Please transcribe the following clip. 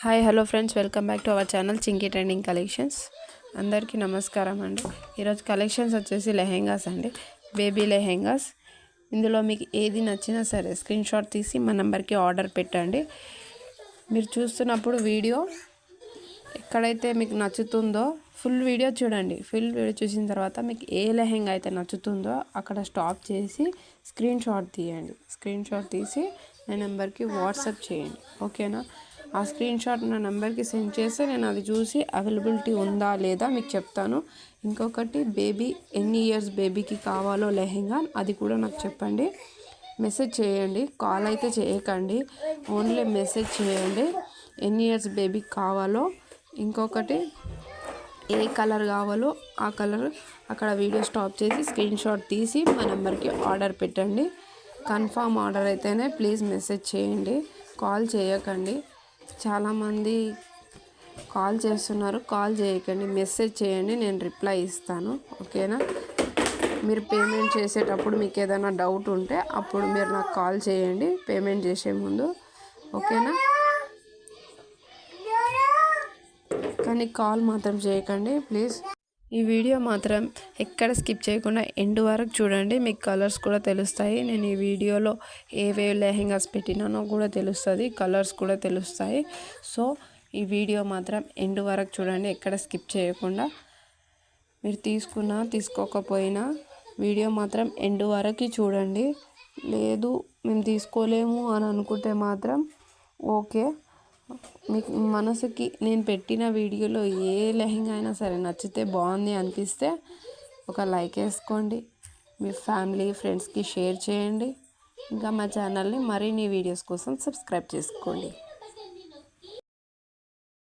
Hi hello friends, welcome back to our channel Chinki trending collections. అందరికీ నమస్కారం అండి. ఈరోజు కలెక్షన్స్ వచ్చేసి లెహెంగాస్ అండి, బేబీ లెహెంగాస్. ఇందులో మీకు ఏది నచ్చినా సరే స్క్రీన్ షాట్ తీసి మా నెంబర్కి ఆర్డర్ పెట్టండి. మీరు చూస్తున్నప్పుడు వీడియో ఎక్కడైతే మీకు నచ్చుతుందో ఫుల్ వీడియో చూడండి. ఫుల్ వీడియో చూసిన తర్వాత మీకు ఏ లెహెంగా అయితే నచ్చుతుందో అక్కడ స్టాప్ చేసి స్క్రీన్ షాట్ తీయండి. స్క్రీన్ షాట్ తీసి నా నెంబర్కి వాట్సాప్ చేయండి, ఓకేనా? ఆ స్క్రీన్ షాట్ నా నెంబర్కి సెండ్ చేస్తే నేను అది చూసి అవైలబిలిటీ ఉందా లేదా మీకు చెప్తాను. ఇంకొకటి, బేబీ ఎన్ని ఇయర్స్ బేబీకి కావాలో లెహెంగా అది కూడా నాకు చెప్పండి. మెసేజ్ చేయండి, కాల్ అయితే చేయకండి, ఓన్లీ మెసేజ్ చేయండి ఎన్ని ఇయర్స్ బేబీకి కావాలో. ఇంకొకటి, ఏ కలర్ కావాలో ఆ కలర్ అక్కడ వీడియో స్టాప్ చేసి స్క్రీన్ షాట్ తీసి మా నెంబర్కి ఆర్డర్ పెట్టండి. కన్ఫామ్ ఆర్డర్ అయితేనే ప్లీజ్ మెసేజ్ చేయండి, కాల్ చేయకండి. చాలామంది కాల్ చేస్తున్నారు, కాల్ చేయకండి, మెసేజ్ చేయండి, నేను రిప్లై ఇస్తాను, ఓకేనా? మీరు పేమెంట్ చేసేటప్పుడు మీకు ఏదైనా డౌట్ ఉంటే అప్పుడు మీరు నాకు కాల్ చేయండి పేమెంట్ చేసే ముందు, ఓకేనా? కానీ కాల్ మాత్రం చేయకండి ప్లీజ్. ఈ వీడియో మాత్రం ఎక్కడ స్కిప్ చేయకుండా ఎండ్ వరకు చూడండి, మీకు కలర్స్ కూడా తెలుస్తాయి. నేను ఈ వీడియోలో ఏవే లెహెంగాస్ పెట్టినానో కూడా తెలుస్తుంది, కలర్స్ కూడా తెలుస్తాయి. సో ఈ వీడియో మాత్రం ఎండ్ వరకు చూడండి, ఎక్కడ స్కిప్ చేయకుండా. మీరు తీసుకున్నా తీసుకోకపోయినా వీడియో మాత్రం ఎండ్ వరకు చూడండి. లేదు మేము తీసుకోలేము అని అనుకుంటే మాత్రం ఓకే. మీకు మనసుకి నేను పెట్టిన వీడియోలో ఏ లెహెంగా అయినా సరే నచ్చితే బాగుంది అనిపిస్తే ఒక లైక్ వేసుకోండి, మీ ఫ్యామిలీ ఫ్రెండ్స్కి షేర్ చేయండి. ఇంకా మా ఛానల్ని మరిన్ని వీడియోస్ కోసం సబ్స్క్రైబ్ చేసుకోండి.